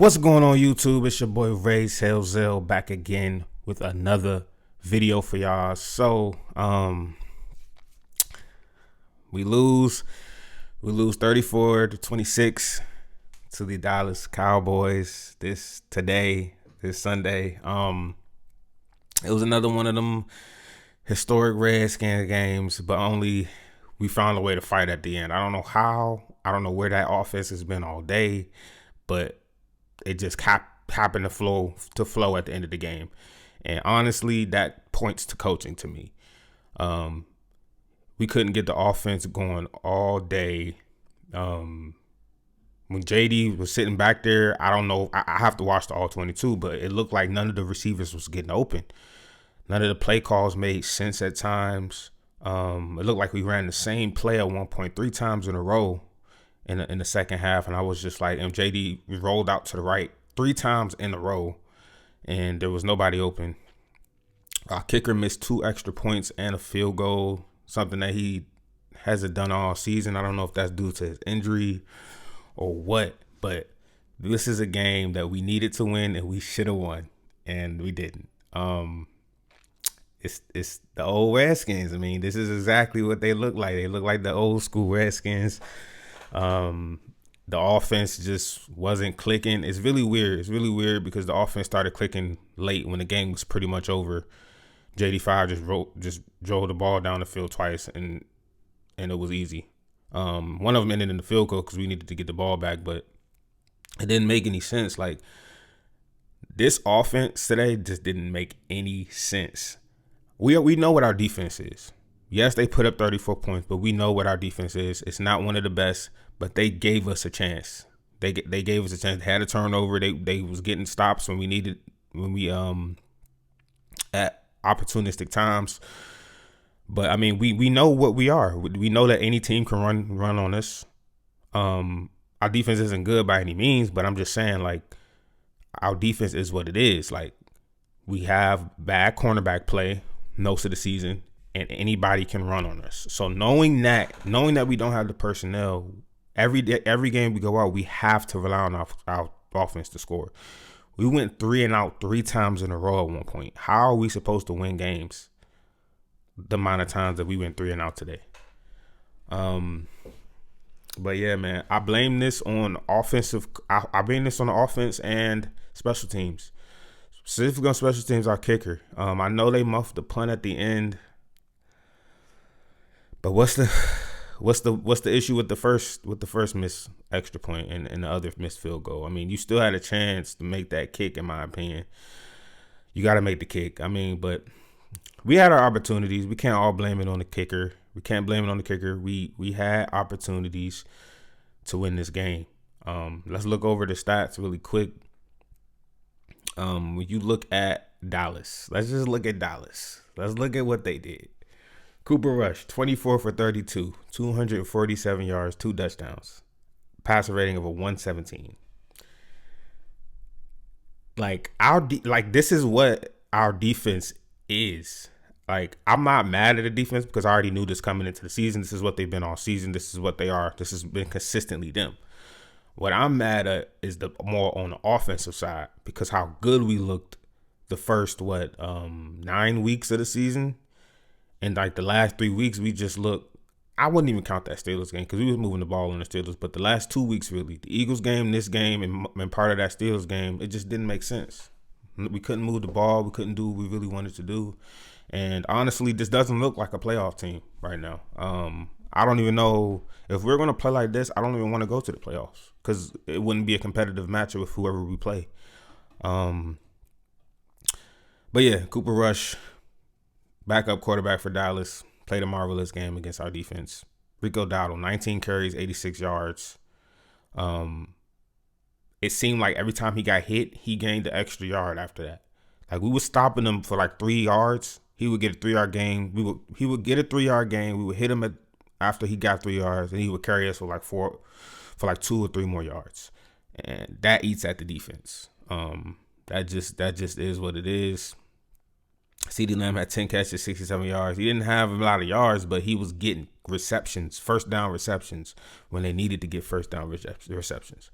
What's going on YouTube? It's your boy Ray Salesell back again with another video for y'all. So we lose 34-26 to the Dallas Cowboys this Sunday. It was another one of them historic Redskins games, but only we found a way to fight at the end. I don't know how. I don't know where that offense has been all day, but it just happened to flow at the end of the game. And honestly, that points to coaching to me. We couldn't get the offense going all day. When JD was sitting back there, I don't know. I have to watch the all 22, but it looked like none of the receivers was getting open. None of the play calls made sense at times. It looked like we ran the same play at 1.3 times in a row in the second half, and I was just like, JD rolled out to the right 3 times in a row, and there was nobody open. Our kicker missed 2 extra points and a field goal, something that he hasn't done all season. I don't know if that's due to his injury or what, but this is a game that we needed to win and we should have won, and we didn't. It's the old Redskins. I mean, this is exactly what they look like. They look like the old school Redskins. The offense just wasn't clicking. It's really weird. It's really weird because the offense started clicking late when the game was pretty much over. JD5 just drove the ball down the field twice, and it was easy. One of them ended in the field goal because we needed to get the ball back, but it didn't make any sense. Like, this offense today just didn't make any sense. We know what our defense is. Yes, they put up 34 points, but we know what our defense is. It's not one of the best, but they gave us a chance. They gave us a chance. They had a turnover. They was getting stops when we at opportunistic times. But I mean, we know what we are. We know that any team can run on us. Our defense isn't good by any means, but I'm just saying, like, our defense is what it is. Like, we have bad cornerback play most of the season, and anybody can run on us. So knowing that we don't have the personnel, every game we go out, we have to rely on our offense to score. We went 3 and out 3 times in a row at one point. How are we supposed to win games the amount of times that we went 3 and out today? But yeah, man, I blame this on offensive. I blame this on the offense and special teams. Specifically on special teams, our kicker. I know they muffed the punt at the end, but what's the issue with the first missed extra point and the other missed field goal? I mean, you still had a chance to make that kick, in my opinion. You got to make the kick. I mean, but we had our opportunities. We can't all blame it on the kicker. We can't blame it on the kicker. We had opportunities to win this game. Let's look over the stats really quick. When you look at Dallas, let's just look at Dallas. Let's look at what they did. Cooper Rush, 24 for 32, 247 yards, 2 touchdowns, passer rating of a 117. Like, this is what our defense is. Like, I'm not mad at the defense because I already knew this coming into the season. This is what they've been all season. This is what they are. This has been consistently them. What I'm mad at is the more on the offensive side, because how good we looked the first 9 weeks of the season, and like the last 3 weeks we just looked. I wouldn't even count that Steelers game because we was moving the ball on the Steelers, but the last 2 weeks, really, the Eagles game, this game, and part of that Steelers game, it just didn't make sense. We couldn't move the ball. We couldn't do what we really wanted to do, and honestly, this doesn't look like a playoff team right now. I don't even know if we're going to play like this. I don't even want to go to the playoffs because it wouldn't be a competitive matchup with whoever we play. But yeah, Cooper Rush, backup quarterback for Dallas, played a marvelous game against our defense. Rico Dowdle, 19 carries, 86 yards. It seemed like every time he got hit, he gained an extra yard after that. Like, we were stopping him for like 3 yards. He would get a 3-yard gain. He would get a 3-yard gain. We would hit him after he got 3 yards, and he would carry us for like 2 or 3 more yards. And that eats at the defense. That just is what it is. CeeDee Lamb had 10 catches, 67 yards. He didn't have a lot of yards, but he was getting receptions, first down receptions, when they needed to get first down receptions.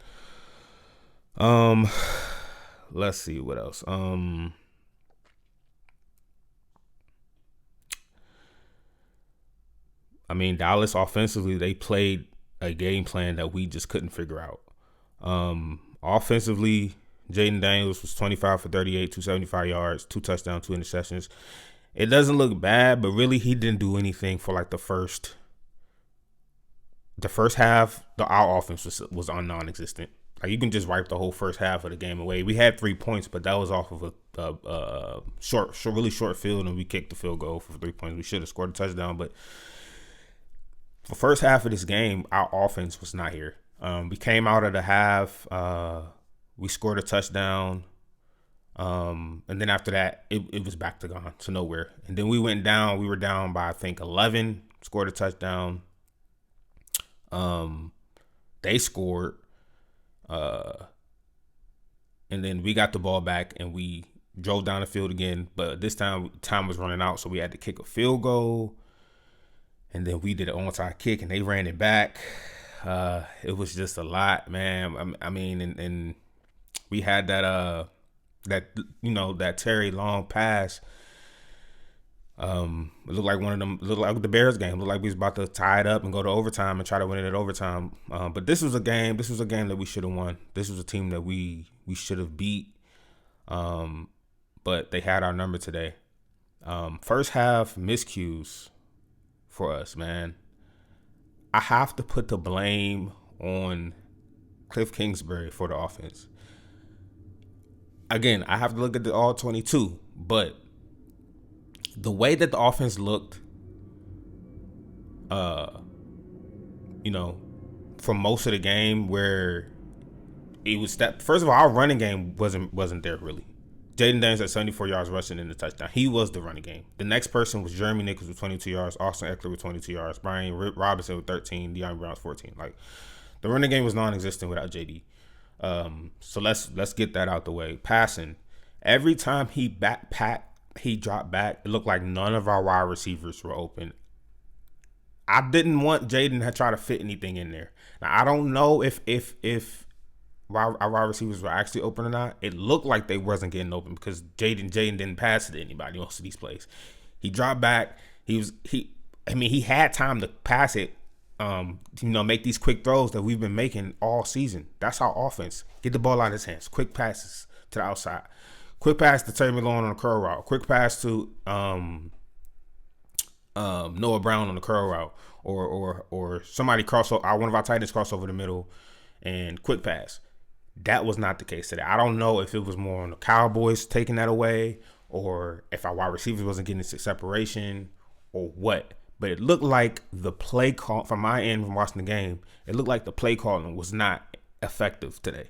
Um, let's see what else. I mean, Dallas offensively, they played a game plan that we just couldn't figure out. Offensively, Jaden Daniels was 25 for 38, 275 yards, 2 touchdowns, 2 interceptions. It doesn't look bad, but really he didn't do anything for like the first half. Our offense was on non-existent. Like you can just wipe the whole first half of the game away. We had 3 points, but that was off of a really short field, and we kicked the field goal for 3 points. We should have scored a touchdown, but the first half of this game, our offense was not here. We came out of the half. We scored a touchdown. And then after that, it was back to nowhere. And then we went down. We were down by, I think, 11, scored a touchdown. They scored. And then we got the ball back and we drove down the field again. But this time was running out, so we had to kick a field goal. And then we did an onside kick and they ran it back. It was just a lot, man. I mean, and we had that Terry long pass. It looked like one of them. It looked like the Bears game. It looked like we was about to tie it up and go to overtime and try to win it at overtime. But this was a game. This was a game that we should have won. This was a team that we should have beat. But they had our number today. First half miscues for us, man. I have to put the blame on Cliff Kingsbury for the offense. Again, I have to look at the all 22, but the way that the offense looked, for most of the game, where it was that, first of all, our running game wasn't there really. Jaden Daniels had 74 yards rushing in the touchdown. He was the running game. The next person was Jeremy Nichols with 22 yards, Austin Eckler with 22 yards, Brian Robinson with 13, Deion Brown with 14. Like, the running game was non-existent without JD. So let's get that out the way. Passing, every time he dropped back, it looked like none of our wide receivers were open. I didn't want Jaden to try to fit anything in there. Now, I don't know if our wide receivers were actually open or not. It looked like they wasn't getting open because Jaden didn't pass it to anybody most of these plays. He dropped back. He had time to pass it. Make these quick throws that we've been making all season. That's our offense. Get the ball out of his hands. Quick passes to the outside. Quick pass to Terry McLaurin on the curl route. Quick pass to Noah Brown on the curl route. Or somebody cross over. One of our tight ends cross over the middle and quick pass. That was not the case today. I don't know if it was more on the Cowboys taking that away or if our wide receivers wasn't getting separation or what. But it looked like the play call from my end from watching the game, it looked like the play calling was not effective today.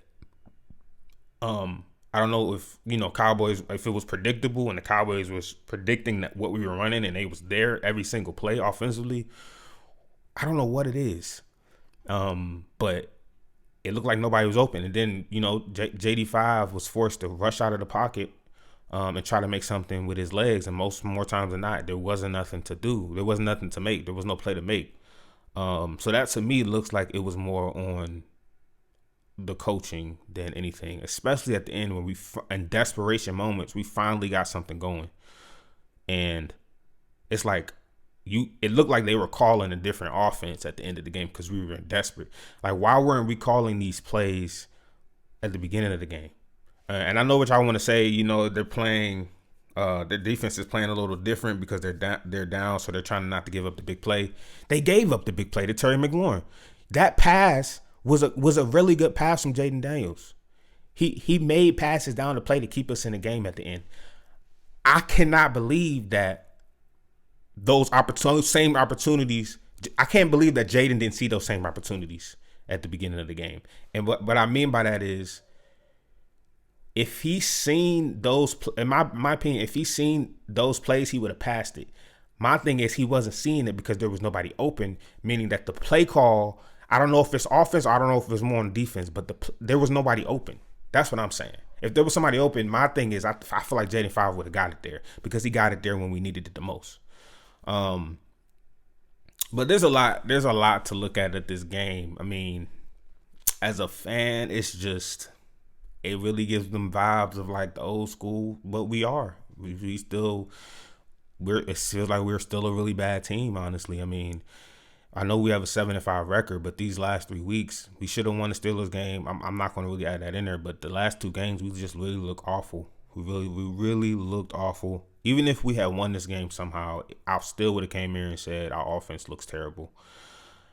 I don't know if, Cowboys, if it was predictable and the Cowboys was predicting that what we were running and they was there every single play offensively. I don't know what it is. But it looked like nobody was open. And then, JD5 was forced to rush out of the pocket and try to make something with his legs. And more times than not, there wasn't nothing to do. There wasn't nothing to make. There was no play to make. So that to me looks like it was more on the coaching than anything, especially at the end when in desperation moments, we finally got something going. And it's like, it looked like they were calling a different offense at the end of the game because we were desperate. Like, why weren't we calling these plays at the beginning of the game? And I know what y'all want to say. They're playing. Their defense is playing a little different because they're down, so they're trying not to give up the big play. They gave up the big play to Terry McLaurin. That pass was a really good pass from Jaden Daniels. He made passes down the play to keep us in the game at the end. I cannot believe that. Those same opportunities, I can't believe that Jaden didn't see those same opportunities at the beginning of the game. And what I mean by that is, if he's seen those, in my opinion, if he's seen those plays, he would have passed it. My thing is, he wasn't seeing it because there was nobody open, meaning that the play call, I don't know if it's offense or I don't know if it's more on defense, but there was nobody open. That's what I'm saying. If there was somebody open, my thing is, I feel like Jaden 5 would have got it there because he got it there when we needed it the most. But there's a lot to look at this game. I mean, as a fan, it's just, it really gives them vibes of like the old school. But we are. We still we're it feels like we're still a really bad team. Honestly, I mean, I know we have a 7-5 record, but these last 3 weeks, we should have won the Steelers game. I'm not going to really add that in there, but the last 2 games, we just really look awful. We really looked awful. Even if we had won this game somehow, I still would have came here and said our offense looks terrible.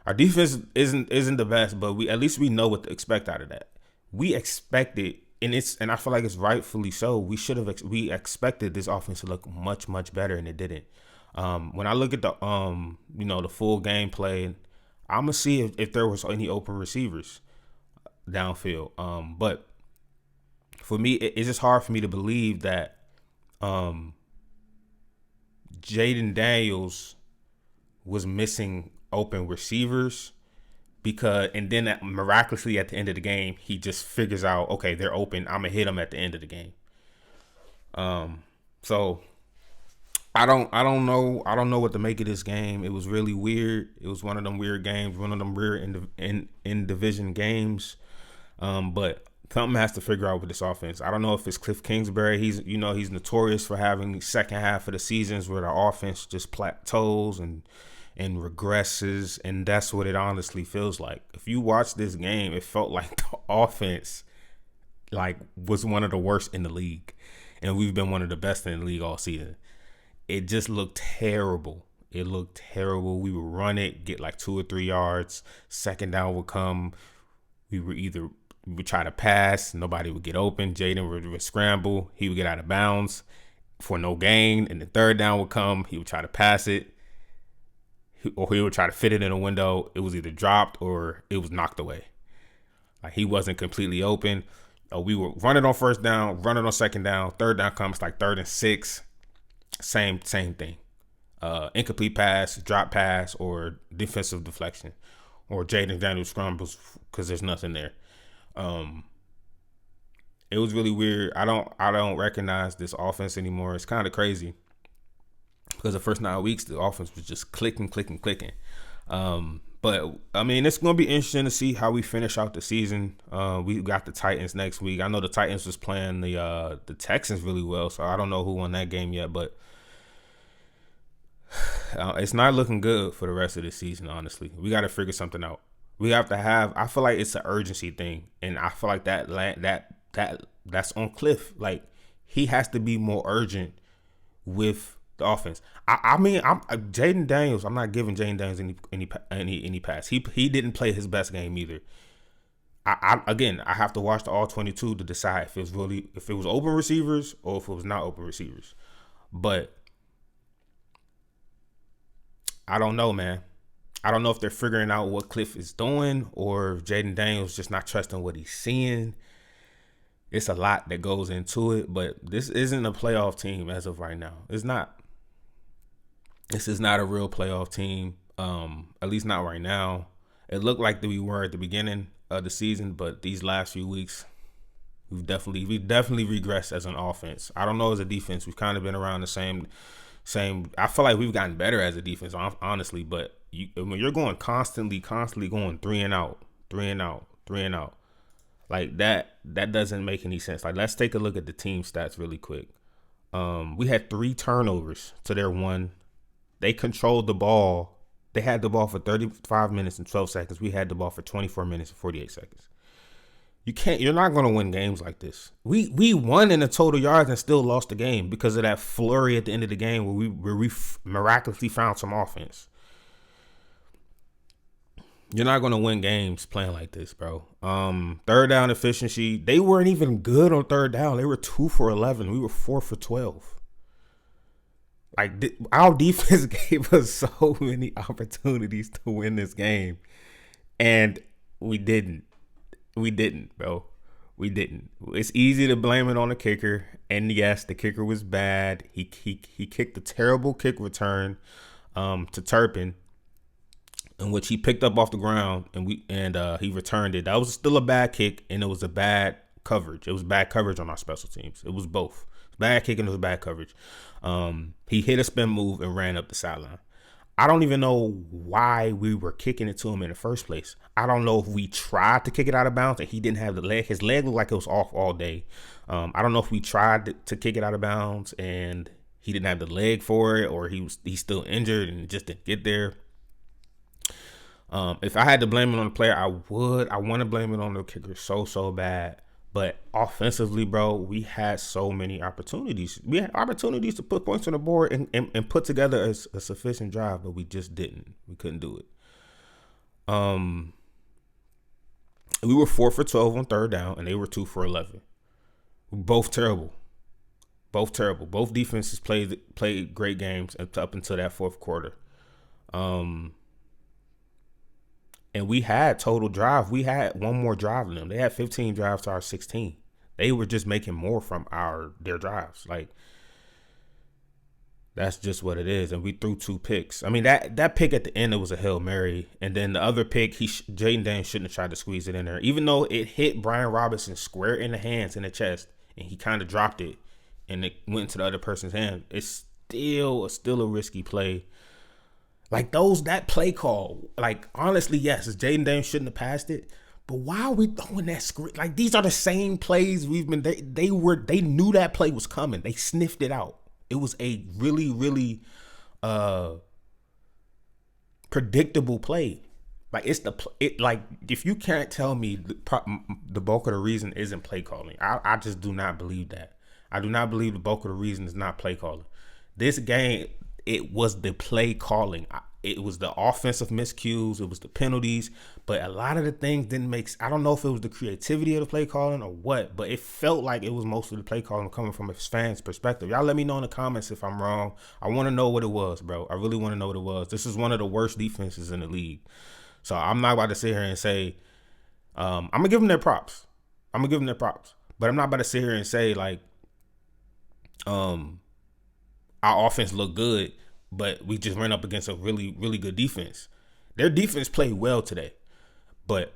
Our defense isn't the best, but we at least we know what to expect out of that. We expected, and I feel like it's rightfully so. We expected this offense to look much better, and it didn't. When I look at the full gameplay, I'm gonna see if there was any open receivers downfield. But for me, it's just hard for me to believe that Jaden Daniels was missing open receivers and then miraculously at the end of the game, he just figures out, okay, they're open. I'm gonna hit them at the end of the game. So I don't know what to make of this game. It was really weird. It was one of them weird games, one of them weird in division games. But something has to figure out with this offense. I don't know if it's Cliff Kingsbury. He's notorious for having the second half of the seasons where the offense just plateaus and regresses, and that's what it honestly feels like. If you watch this game, it felt like the offense was one of the worst in the league, and we've been one of the best in the league all season. It just looked terrible. It looked terrible. We would run it, get like 2 or 3 yards. Second down would come. We would try to pass. Nobody would get open. Jaden would scramble. He would get out of bounds for no gain. And the third down would come. He would try to pass it. Or he would try to fit it in a window. It was either dropped or it was knocked away. Like he wasn't completely open. We were running on first down, running on second down. Third down comes like 3rd and 6. Same thing. Incomplete pass, drop pass, or defensive deflection, or Jaden Daniels scrambles because there's nothing there. It was really weird. I don't recognize this offense anymore. It's kind of crazy because the first 9 weeks the offense was just clicking. But I mean, it's gonna be interesting to see how we finish out the season. We got the Titans next week. I know the Titans was playing the Texans really well, so I don't know who won that game yet, but it's not looking good for the rest of the season. Honestly, we got to figure something out. We have to have. I feel like it's an urgency thing, and I feel like that's on Cliff. Like he has to be more urgent with the offense. I mean, I'm Jaden Daniels. I'm not giving Jaden Daniels any pass. He didn't play his best game either. I have to watch the all 22 to decide if it was open receivers or if it was not open receivers. But I don't know, man. I don't know if they're figuring out what Cliff is doing or if Jaden Daniels just not trusting what he's seeing. It's a lot that goes into it, but this isn't a playoff team as of right now. It's not. This is not a real playoff team, at least not right now. It looked like that we were at the beginning of the season, but these last few weeks, we've definitely regressed as an offense. I don't know as a defense. We've kind of been around the same. I feel like we've gotten better as a defense, honestly. But when you're going constantly going 3 and out, like that doesn't make any sense. Like let's take a look at the team stats really quick. We had 3 turnovers to their 1. They controlled the ball. They had the ball for 35 minutes and 12 seconds. We had the ball for 24 minutes and 48 seconds. You're not going to win games like this. We won in the total yards and still lost the game because of that flurry at the end of the game where we miraculously found some offense. You're not going to win games playing like this, bro. Third down efficiency. They weren't even good on third down. They were 2 for 11. We were 4 for 12. Like our defense gave us so many opportunities to win this game, and we didn't. We didn't, bro. We didn't. It's easy to blame it on the kicker, and yes, the kicker was bad. He kicked a terrible kick return to Turpin, in which he picked up off the ground, and he returned it. That was still a bad kick, and it was a bad coverage. It was bad coverage on our special teams. It was both. Bad kick and it was bad coverage. He hit a spin move and ran up the sideline. I don't even know why we were kicking it to him in the first place. I don't know if we tried to kick it out of bounds and he didn't have the leg. His leg looked like it was off all day. I don't know if we tried to kick it out of bounds and he didn't have the leg for it, or he's still injured and just didn't get there. If I had to blame it on the player, I would. I want to blame it on the kicker so bad. But offensively, bro, we had so many opportunities. We had opportunities to put points on the board and put together a sufficient drive, but we just didn't. We couldn't do it. We were 4 for 12 on third down, and they were 2 for 11. Both terrible. Both terrible. Both defenses played great games up until that fourth quarter. And we had total drive. We had one more drive than them. They had 15 drives to our 16. They were just making more from their drives. Like, that's just what it is. And we threw 2 picks. I mean, that pick at the end, it was a Hail Mary. And then the other pick, Jaden Daniels shouldn't have tried to squeeze it in there. Even though it hit Brian Robinson square in the hands, in the chest, and he kind of dropped it, and it went into the other person's hand, it's still a risky play. Like that play call, like, honestly, yes, Jaden Daniels shouldn't have passed it, but why are we throwing that screen? Like, these are the same plays we've been. They knew that play was coming. They sniffed it out. It was a really predictable play. Like, like, if you can't tell me the bulk of the reason isn't play calling, I just do not believe that. I do not believe the bulk of the reason is not play calling. This game, it was the play calling. It was the offensive miscues. It was the penalties. But a lot of the things didn't make – I don't know if it was the creativity of the play calling or what, but it felt like it was mostly the play calling coming from a fan's perspective. Y'all let me know in the comments if I'm wrong. I want to know what it was, bro. I really want to know what it was. This is one of the worst defenses in the league. So I'm not about to sit here and say I'm going to give them their props. But I'm not about to sit here and say, like, our offense looked good, but we just ran up against a really, really good defense. Their defense played well today, but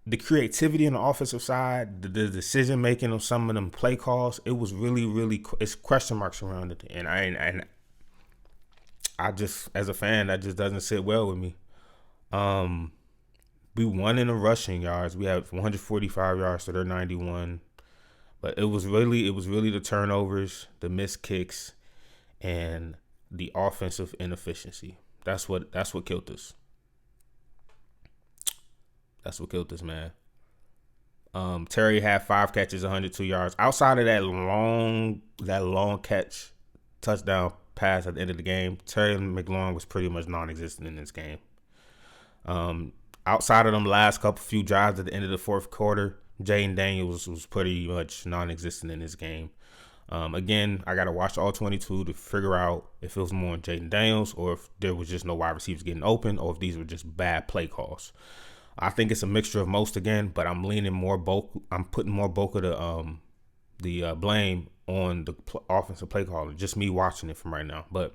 the creativity on the offensive side, the decision making of some of them play calls, it was really, it's question marks around it. And I just, as a fan, that just doesn't sit well with me. We won in the rushing yards. We had 145 yards to their 91. But it was really the turnovers, the missed kicks, and the offensive inefficiency. That's what killed us. That's what killed us, man. Terry had 5 catches, 102 yards. Outside of that long catch, touchdown pass at the end of the game, Terry McLaurin was pretty much non-existent in this game. Outside of them last few drives at the end of the fourth quarter, Jaden Daniels was pretty much non-existent in this game. Again, I got to watch all 22 to figure out if it was more on Jaden Daniels or if there was just no wide receivers getting open or if these were just bad play calls. I think it's a mixture of most again, but I'm leaning more bulk. I'm putting more bulk of the blame on the offensive play calling. Just me watching it from right now. But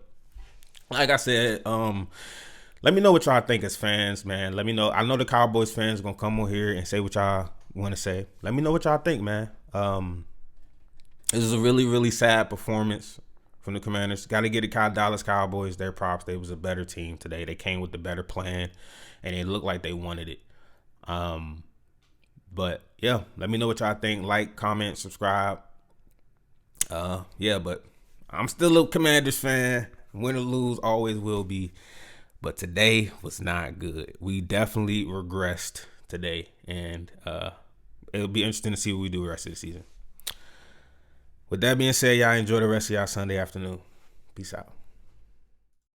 like I said, let me know what y'all think as fans, man. Let me know. I know the Cowboys fans are gonna come on here and say what y'all want to say. Let me know what y'all think, man. This is a really, really sad performance from the Commanders. Got to get the Dallas Cowboys their props. They was a better team today. They came with the better plan, and it looked like they wanted it. But yeah, let me know what y'all think. Like, comment, subscribe. But I'm still a Commanders fan. Win or lose, always will be. But today was not good. We definitely regressed today, and it'll be interesting to see what we do the rest of the season. With that being said, y'all enjoy the rest of y'all Sunday afternoon. Peace out.